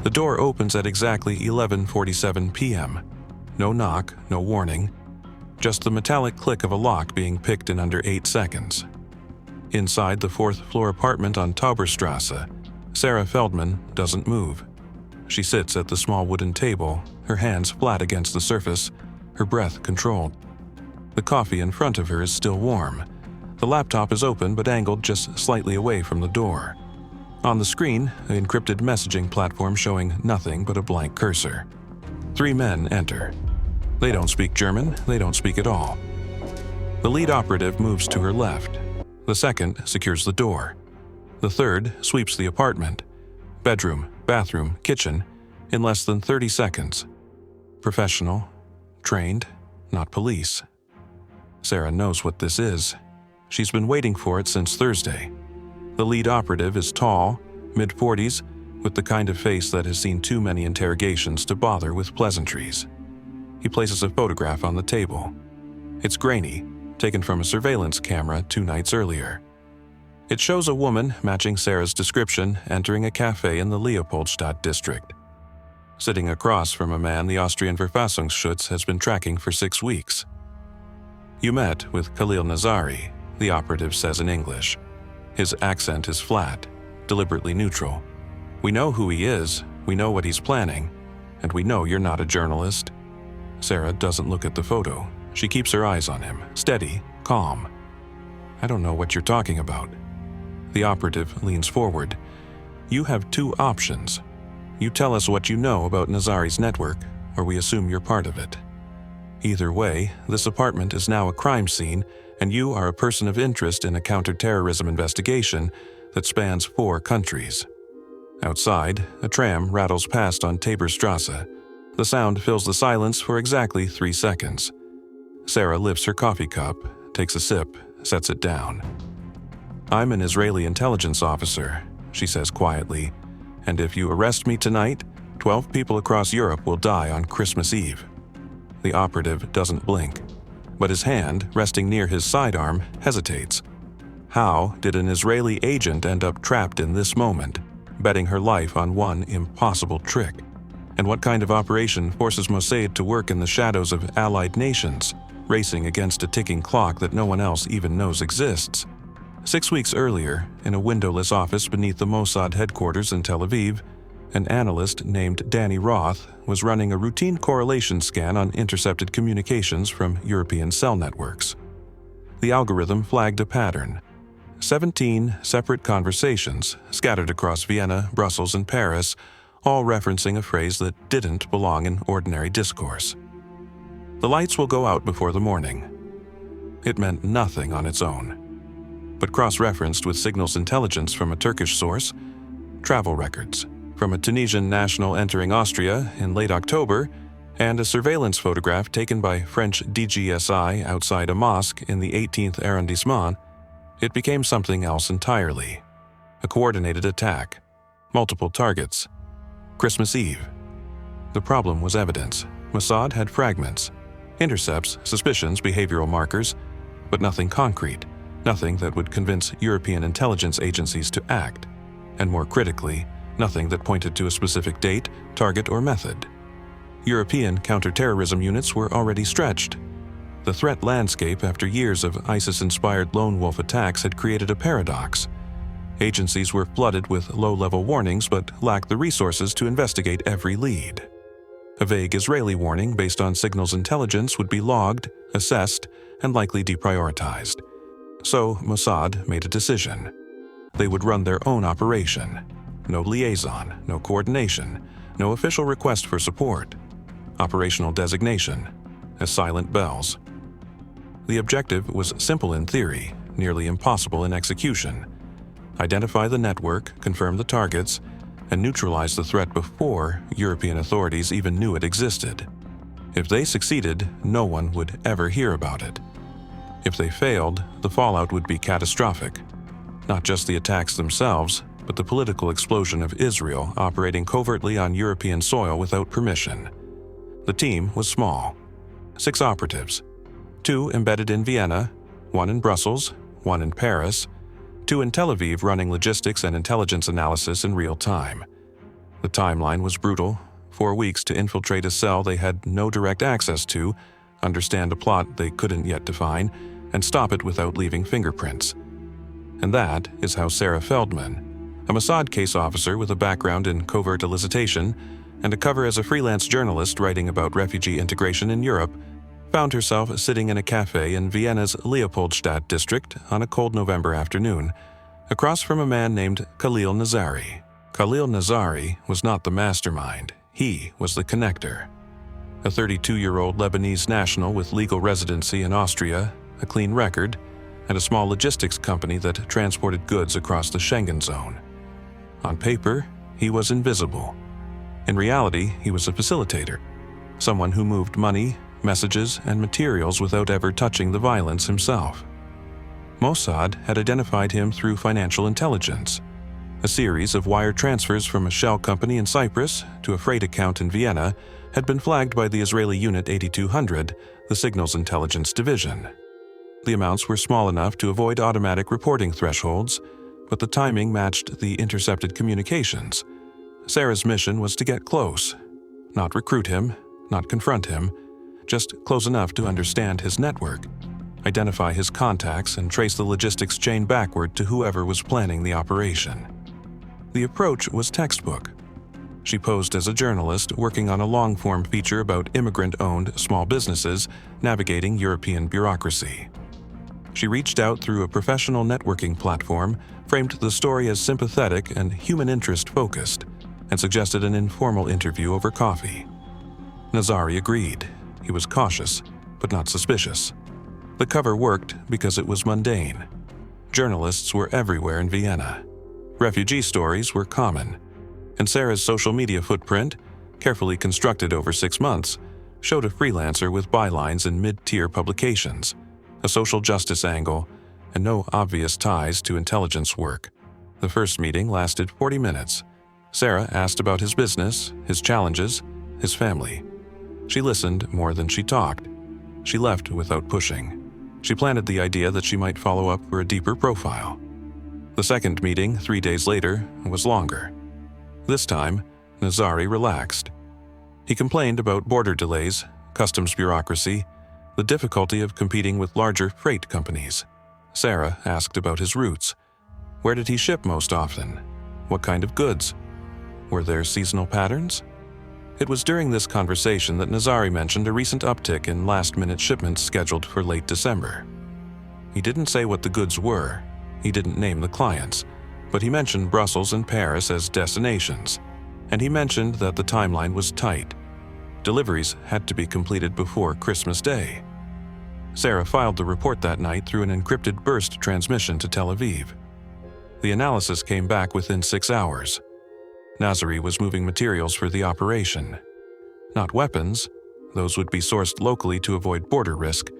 The door opens at exactly 11:47 p.m. No knock, no warning, just the metallic click of a lock being picked in under 8 seconds. Inside the fourth-floor apartment on Tauberstrasse, Sarah Feldman doesn't move. She sits at the small wooden table, her hands flat against the surface, her breath controlled. The coffee in front of her is still warm. The laptop is open but angled just slightly away from the door. On the screen, an encrypted messaging platform showing nothing but a blank cursor. 3 men enter. They don't speak German, they don't speak at all. The lead operative moves to her left. The second secures the door. The third sweeps the apartment, bedroom, bathroom, kitchen, in less than 30 seconds. Professional, trained, not police. Sarah knows what this is. She's been waiting for it since Thursday. The lead operative is tall, mid-40s, with the kind of face that has seen too many interrogations to bother with pleasantries. He places a photograph on the table. It's grainy, taken from a surveillance camera 2 nights earlier. It shows a woman matching Sarah's description entering a cafe in the Leopoldstadt district. Sitting across from a man the Austrian Verfassungsschutz has been tracking for 6 weeks. "You met with Khalil Nazari," the operative says in English. His accent is flat, deliberately neutral. "We know who he is, we know what he's planning, and we know you're not a journalist." Sarah doesn't look at the photo. She keeps her eyes on him, steady, calm. "I don't know what you're talking about." The operative leans forward. "You have 2 options. You tell us what you know about Nazari's network, or we assume you're part of it. Either way, this apartment is now a crime scene, and you are a person of interest in a counterterrorism investigation that spans 4 countries." Outside, a tram rattles past on Taberstrasse. The sound fills the silence for exactly 3 seconds. Sarah lifts her coffee cup, takes a sip, sets it down. "I'm an Israeli intelligence officer," she says quietly, "and if you arrest me tonight, 12 people across Europe will die on Christmas Eve." The operative doesn't blink, but his hand, resting near his sidearm, hesitates. How did an Israeli agent end up trapped in this moment, betting her life on one impossible trick? And what kind of operation forces Mossad to work in the shadows of allied nations, racing against a ticking clock that no one else even knows exists? 6 weeks earlier, in a windowless office beneath the Mossad headquarters in Tel Aviv, an analyst named Danny Roth was running a routine correlation scan on intercepted communications from European cell networks. The algorithm flagged a pattern: 17 separate conversations scattered across Vienna, Brussels, and Paris, all referencing a phrase that didn't belong in ordinary discourse. "The lights will go out before the morning." It meant nothing on its own, but cross-referenced with signals intelligence from a Turkish source, travel records from a Tunisian national entering Austria in late October, and a surveillance photograph taken by French DGSI outside a mosque in the 18th arrondissement, it became something else entirely. A coordinated attack, multiple targets, Christmas Eve. The problem was evidence. Mossad had fragments, intercepts, suspicions, behavioral markers, but nothing concrete, nothing that would convince European intelligence agencies to act, and more critically, nothing that pointed to a specific date, target, or method. European counterterrorism units were already stretched. The threat landscape after years of ISIS-inspired lone wolf attacks had created a paradox. Agencies were flooded with low-level warnings but lacked the resources to investigate every lead. A vague Israeli warning based on signals intelligence would be logged, assessed, and likely deprioritized. So Mossad made a decision. They would run their own operation. No liaison, no coordination, no official request for support. Operational designation, as silent bells. The objective was simple in theory, nearly impossible in execution. Identify the network, confirm the targets, and neutralize the threat before European authorities even knew it existed. If they succeeded, no one would ever hear about it. If they failed, the fallout would be catastrophic. Not just the attacks themselves, but the political explosion of Israel operating covertly on European soil without permission. The team was small. 6 operatives. 2 embedded in Vienna, 1 in Brussels, 1 in Paris, 2 in Tel Aviv running logistics and intelligence analysis in real time. The timeline was brutal: 4 weeks to infiltrate a cell they had no direct access to, understand a plot they couldn't yet define, and stop it without leaving fingerprints. And that is how Sarah Feldman, a Mossad case officer with a background in covert elicitation and a cover as a freelance journalist writing about refugee integration in Europe, found herself sitting in a cafe in Vienna's Leopoldstadt district on a cold November afternoon, across from a man named Khalil Nazari. Khalil Nazari was not the mastermind, he was the connector. A 32-year-old Lebanese national with legal residency in Austria, a clean record, and a small logistics company that transported goods across the Schengen zone. On paper, he was invisible. In reality, he was a facilitator, someone who moved money, messages, and materials without ever touching the violence himself. Mossad had identified him through financial intelligence. A series of wire transfers from a shell company in Cyprus to a freight account in Vienna had been flagged by the Israeli Unit 8200, the Signals Intelligence Division. The amounts were small enough to avoid automatic reporting thresholds, but the timing matched the intercepted communications. Sarah's mission was to get close, not recruit him, not confront him, just close enough to understand his network, identify his contacts, and trace the logistics chain backward to whoever was planning the operation. The approach was textbook. She posed as a journalist working on a long-form feature about immigrant-owned small businesses navigating European bureaucracy. She reached out through a professional networking platform, framed the story as sympathetic and human interest-focused, and suggested an informal interview over coffee. Nazari agreed. He was cautious, but not suspicious. The cover worked because it was mundane. Journalists were everywhere in Vienna. Refugee stories were common, and Sarah's social media footprint, carefully constructed over 6 months, showed a freelancer with bylines in mid-tier publications, a social justice angle, and no obvious ties to intelligence work. The first meeting lasted 40 minutes. Sarah asked about his business, his challenges, his family. She listened more than she talked. She left without pushing. She planted the idea that she might follow up for a deeper profile. The second meeting, 3 days later, was longer. This time, Nazari relaxed. He complained about border delays, customs bureaucracy, the difficulty of competing with larger freight companies. Sarah asked about his routes. Where did he ship most often? What kind of goods? Were there seasonal patterns? It was during this conversation that Nazari mentioned a recent uptick in last-minute shipments scheduled for late December. He didn't say what the goods were. He didn't name the clients, but he mentioned Brussels and Paris as destinations, and he mentioned that the timeline was tight. Deliveries had to be completed before Christmas Day. Sarah filed the report that night through an encrypted burst transmission to Tel Aviv. The analysis came back within 6 hours. Nazari was moving materials for the operation. Not weapons, those would be sourced locally to avoid border risk,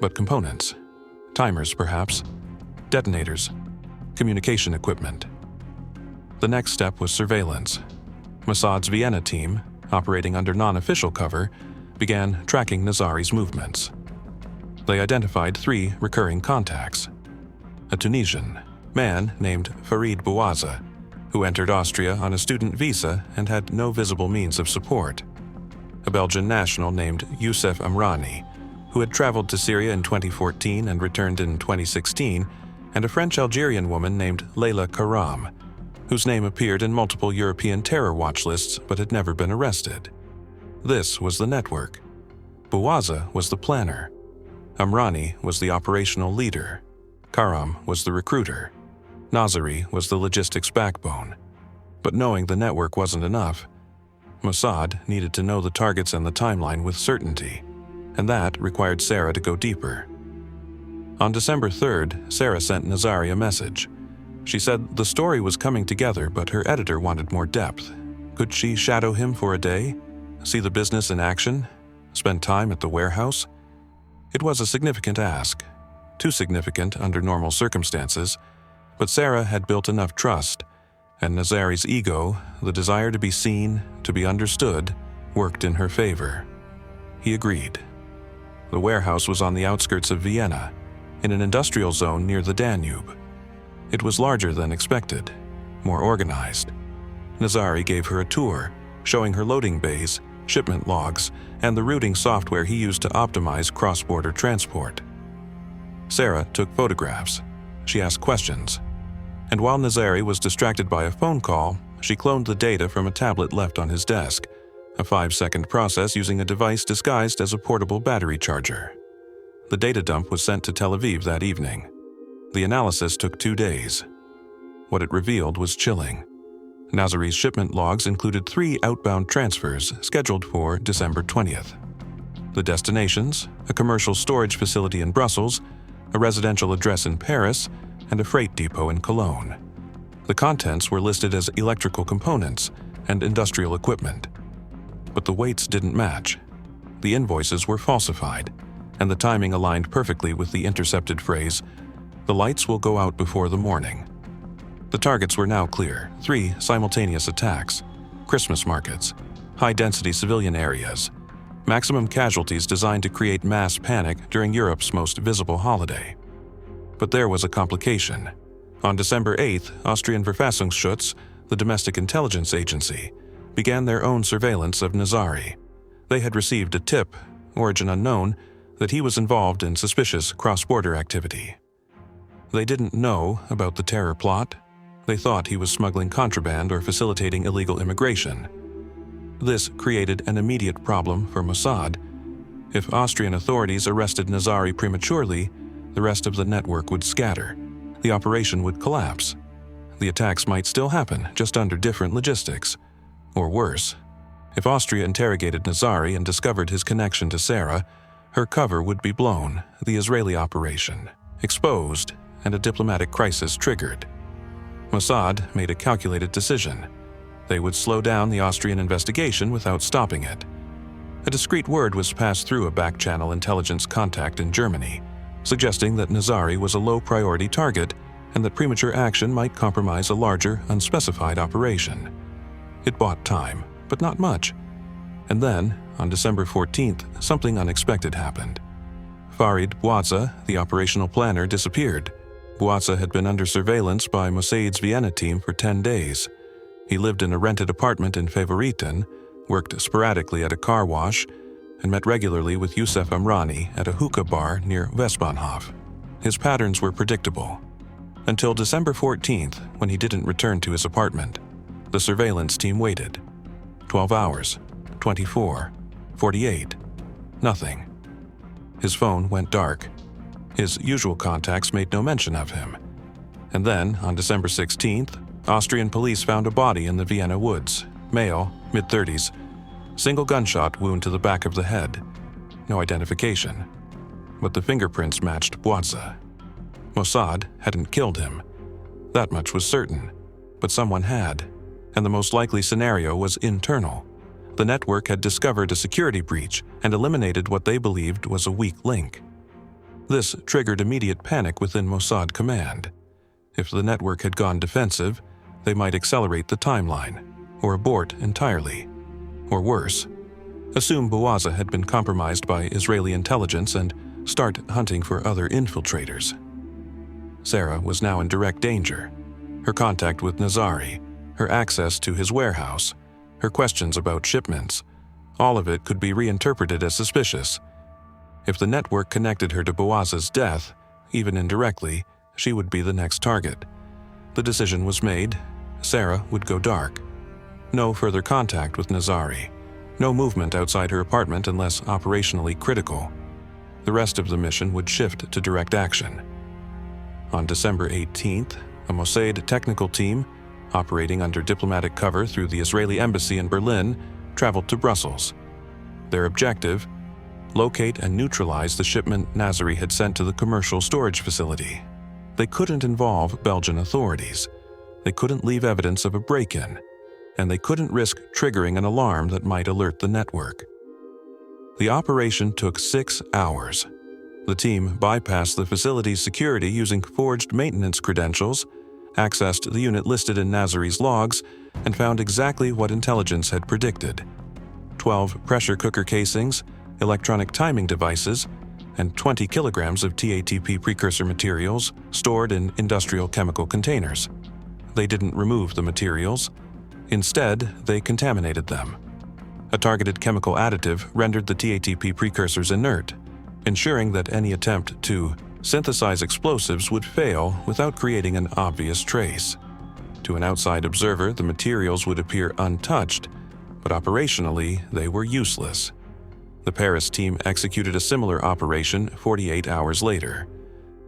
but components. Timers, perhaps. Detonators. Communication equipment. The next step was surveillance. Mossad's Vienna team, operating under non-official cover, began tracking Nazari's movements. They identified 3 recurring contacts. A Tunisian man named Farid Bouaza, who entered Austria on a student visa and had no visible means of support. A Belgian national named Youssef Amrani, who had traveled to Syria in 2014 and returned in 2016, and a French-Algerian woman named Leila Karam, whose name appeared in multiple European terror watch lists but had never been arrested. This was the network. Bouaza was the planner. Amrani was the operational leader. Karam was the recruiter. Nazari was the logistics backbone. But knowing the network wasn't enough. Mossad needed to know the targets and the timeline with certainty, and that required Sarah to go deeper. On December 3rd, Sarah sent Nazari a message. She said the story was coming together, but her editor wanted more depth. Could she shadow him for a day? See the business in action? Spend time at the warehouse? It was a significant ask. Too significant under normal circumstances, but Sarah had built enough trust, and Nazari's ego, the desire to be seen, to be understood, worked in her favor. He agreed. The warehouse was on the outskirts of Vienna, in an industrial zone near the Danube. It was larger than expected, more organized. Nazari gave her a tour, showing her loading bays, shipment logs, and the routing software he used to optimize cross-border transport. Sarah took photographs. She asked questions. And while Nazari was distracted by a phone call, she cloned the data from a tablet left on his desk, a 5-second process using a device disguised as a portable battery charger. The data dump was sent to Tel Aviv that evening. The analysis took 2 days. What it revealed was chilling. Nazari's shipment logs included 3 outbound transfers scheduled for December 20th. The destinations: a commercial storage facility in Brussels, a residential address in Paris, and a freight depot in Cologne. The contents were listed as electrical components and industrial equipment. But the weights didn't match. The invoices were falsified, and the timing aligned perfectly with the intercepted phrase, "The lights will go out before the morning." The targets were now clear: 3 simultaneous attacks, Christmas markets, high-density civilian areas, maximum casualties designed to create mass panic during Europe's most visible holiday. But there was a complication. On December 8th, Austrian Verfassungsschutz, the domestic intelligence agency, began their own surveillance of Nazari. They had received a tip, origin unknown, that he was involved in suspicious cross-border activity. They didn't know about the terror plot. They thought he was smuggling contraband or facilitating illegal immigration. This created an immediate problem for Mossad. If Austrian authorities arrested Nazari prematurely, the rest of the network would scatter. The operation would collapse. The attacks might still happen, just under different logistics. Or worse, if Austria interrogated Nazari and discovered his connection to Sarah, her cover would be blown, the Israeli operation exposed, and a diplomatic crisis triggered. Mossad made a calculated decision. They would slow down the Austrian investigation without stopping it. A discreet word was passed through a back-channel intelligence contact in Germany, suggesting that Nazari was a low-priority target and that premature action might compromise a larger, unspecified operation. It bought time, but not much. And then, on December 14th, something unexpected happened. Farid Bouazza, the operational planner, disappeared. Bouazza had been under surveillance by Mossad's Vienna team for 10 days. He lived in a rented apartment in Favoriten, worked sporadically at a car wash, and met regularly with Youssef Amrani at a hookah bar near Westbahnhof. His patterns were predictable. Until December 14th, when he didn't return to his apartment. The surveillance team waited. 12 hours, 24, 48, nothing. His phone went dark. His usual contacts made no mention of him. And then, on December 16th, Austrian police found a body in the Vienna woods, male, mid-30s, single gunshot wound to the back of the head. No identification. But the fingerprints matched Bouazza. Mossad hadn't killed him. That much was certain. But someone had. And the most likely scenario was internal. The network had discovered a security breach and eliminated what they believed was a weak link. This triggered immediate panic within Mossad command. If the network had gone defensive, they might accelerate the timeline, or abort entirely. Or worse, assume Bouazza had been compromised by Israeli intelligence and start hunting for other infiltrators. Sarah was now in direct danger. Her contact with Nazari, her access to his warehouse, her questions about shipments, all of it could be reinterpreted as suspicious. If the network connected her to Bouazza's death, even indirectly, she would be the next target. The decision was made. Sarah would go dark. No further contact with Nazari. No movement outside her apartment unless operationally critical. The rest of the mission would shift to direct action. On December 18th, a Mossad technical team, operating under diplomatic cover through the Israeli embassy in Berlin, traveled to Brussels. Their objective: locate and neutralize the shipment Nazari had sent to the commercial storage facility. They couldn't involve Belgian authorities. They couldn't leave evidence of a break-in. And they couldn't risk triggering an alarm that might alert the network. The operation took 6 hours. The team bypassed the facility's security using forged maintenance credentials, accessed the unit listed in Nazari's logs, and found exactly what intelligence had predicted: 12 pressure cooker casings, electronic timing devices, and 20 kilograms of TATP precursor materials stored in industrial chemical containers. They didn't remove the materials. Instead, they contaminated them. A targeted chemical additive rendered the TATP precursors inert, ensuring that any attempt to synthesize explosives would fail without creating an obvious trace. To an outside observer, the materials would appear untouched, but operationally, they were useless. The Paris team executed a similar operation 48 hours later.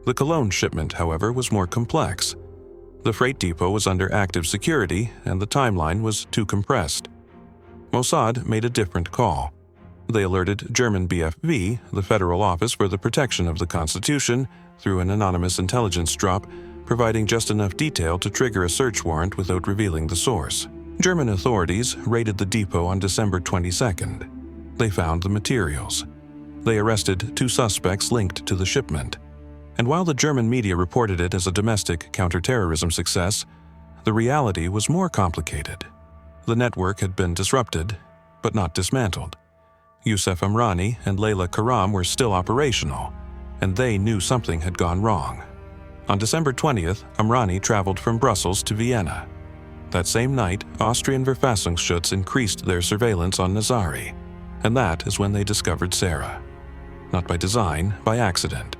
The Cologne shipment, however, was more complex. The freight depot was under active security, and the timeline was too compressed. Mossad made a different call. They alerted German BFV, the Federal Office for the Protection of the Constitution, through an anonymous intelligence drop, providing just enough detail to trigger a search warrant without revealing the source. German authorities raided the depot on December 22nd. They found the materials. They arrested 2 suspects linked to the shipment. And while the German media reported it as a domestic counterterrorism success, the reality was more complicated. The network had been disrupted, but not dismantled. Youssef Amrani and Layla Karam were still operational, and they knew something had gone wrong. On December 20th, Amrani traveled from Brussels to Vienna. That same night, Austrian Verfassungsschutz increased their surveillance on Nazari, and that is when they discovered Sarah. Not by design, by accident.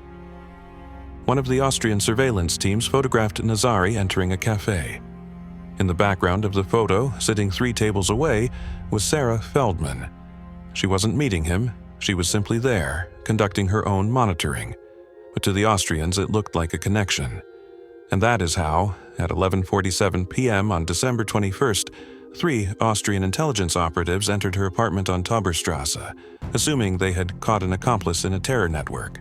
One of the Austrian surveillance teams photographed Nazari entering a cafe. In the background of the photo, sitting 3 tables away, was Sarah Feldman. She wasn't meeting him, she was simply there, conducting her own monitoring. But to the Austrians, it looked like a connection. And that is how, at 11:47 p.m. on December 21st, 3 Austrian intelligence operatives entered her apartment on Tauberstrasse, assuming they had caught an accomplice in a terror network.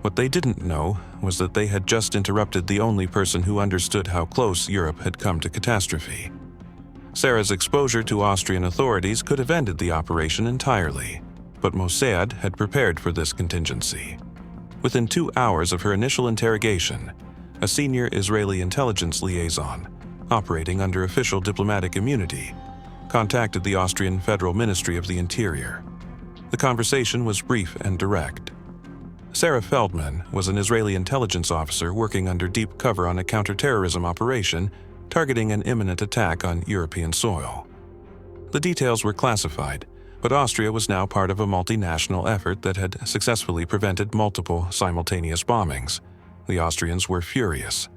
What they didn't know was that they had just interrupted the only person who understood how close Europe had come to catastrophe. Sarah's exposure to Austrian authorities could have ended the operation entirely, but Mossad had prepared for this contingency. Within 2 hours of her initial interrogation, a senior Israeli intelligence liaison, operating under official diplomatic immunity, contacted the Austrian Federal Ministry of the Interior. The conversation was brief and direct. Sarah Feldman was an Israeli intelligence officer working under deep cover on a counterterrorism operation targeting an imminent attack on European soil. The details were classified, but Austria was now part of a multinational effort that had successfully prevented multiple simultaneous bombings. The Austrians were furious,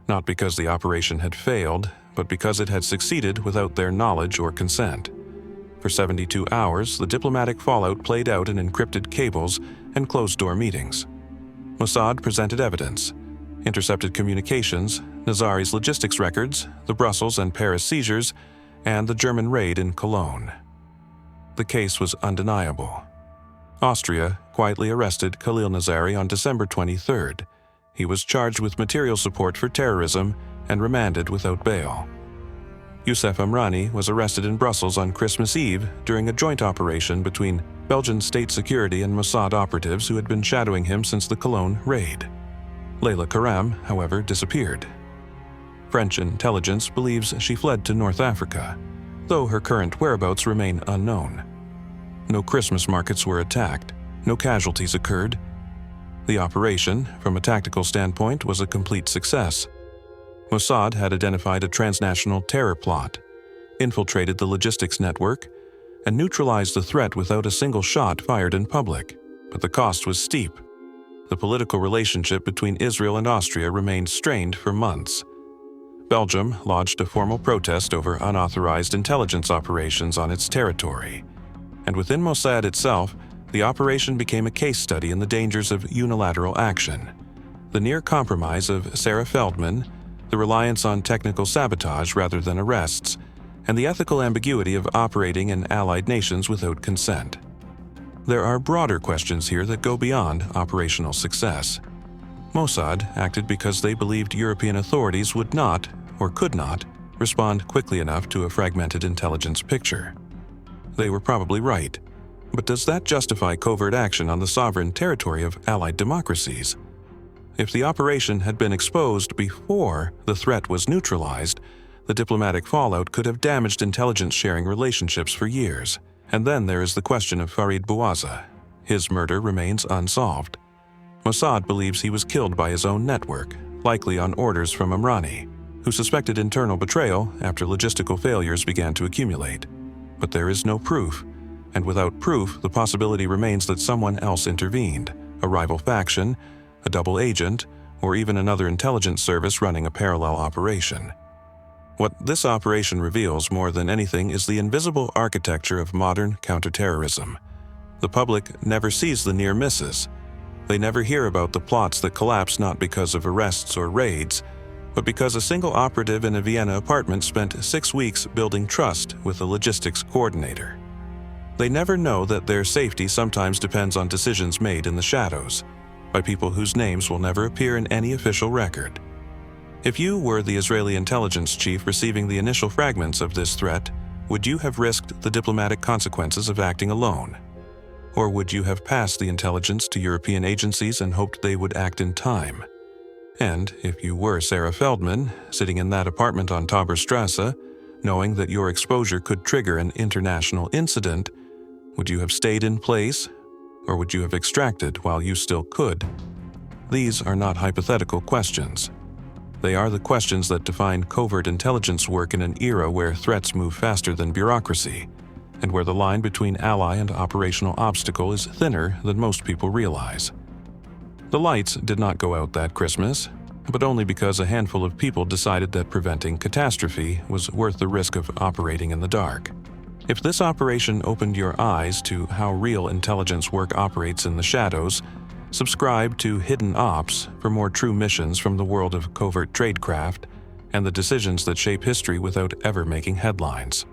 not because the operation had failed, but because it had succeeded without their knowledge or consent. For 72 hours, the diplomatic fallout played out in encrypted cables and closed-door meetings. Mossad presented evidence, intercepted communications, Nazari's logistics records, the Brussels and Paris seizures, and the German raid in Cologne. The case was undeniable. Austria quietly arrested Khalil Nazari on December 23rd. He was charged with material support for terrorism and remanded without bail. Youssef Amrani was arrested in Brussels on Christmas Eve during a joint operation between Belgian state security and Mossad operatives who had been shadowing him since the Cologne raid. Layla Karam, however, disappeared. French intelligence believes she fled to North Africa, though her current whereabouts remain unknown. No Christmas markets were attacked, no casualties occurred. The operation, from a tactical standpoint, was a complete success. Mossad had identified a transnational terror plot, infiltrated the logistics network, and neutralized the threat without a single shot fired in public. But the cost was steep. The political relationship between Israel and Austria remained strained for months. Belgium lodged a formal protest over unauthorized intelligence operations on its territory. And within Mossad itself, the operation became a case study in the dangers of unilateral action. The near compromise of Sarah Feldman, the reliance on technical sabotage rather than arrests, and the ethical ambiguity of operating in allied nations without consent. There are broader questions here that go beyond operational success. Mossad acted because they believed European authorities would not, or could not, respond quickly enough to a fragmented intelligence picture. They were probably right, but does that justify covert action on the sovereign territory of allied democracies? If the operation had been exposed before the threat was neutralized, the diplomatic fallout could have damaged intelligence-sharing relationships for years. And then there is the question of Farid Bouazza. His murder remains unsolved. Mossad believes he was killed by his own network, likely on orders from Amrani, who suspected internal betrayal after logistical failures began to accumulate. But there is no proof, and without proof, the possibility remains that someone else intervened, a rival faction, a double agent, or even another intelligence service running a parallel operation. What this operation reveals more than anything is the invisible architecture of modern counterterrorism. The public never sees the near misses. They never hear about the plots that collapse not because of arrests or raids, but because a single operative in a Vienna apartment spent 6 weeks building trust with a logistics coordinator. They never know that their safety sometimes depends on decisions made in the shadows, by people whose names will never appear in any official record. If you were the Israeli intelligence chief receiving the initial fragments of this threat, would you have risked the diplomatic consequences of acting alone? Or would you have passed the intelligence to European agencies and hoped they would act in time? And if you were Sarah Feldman, sitting in that apartment on Tauberstrasse, knowing that your exposure could trigger an international incident, would you have stayed in place, or would you have extracted while you still could? These are not hypothetical questions. They are the questions that define covert intelligence work in an era where threats move faster than bureaucracy, and where the line between ally and operational obstacle is thinner than most people realize. The lights did not go out that Christmas, but only because a handful of people decided that preventing catastrophe was worth the risk of operating in the dark. If this operation opened your eyes to how real intelligence work operates in the shadows, subscribe to Hidden Ops for more true missions from the world of covert tradecraft and the decisions that shape history without ever making headlines.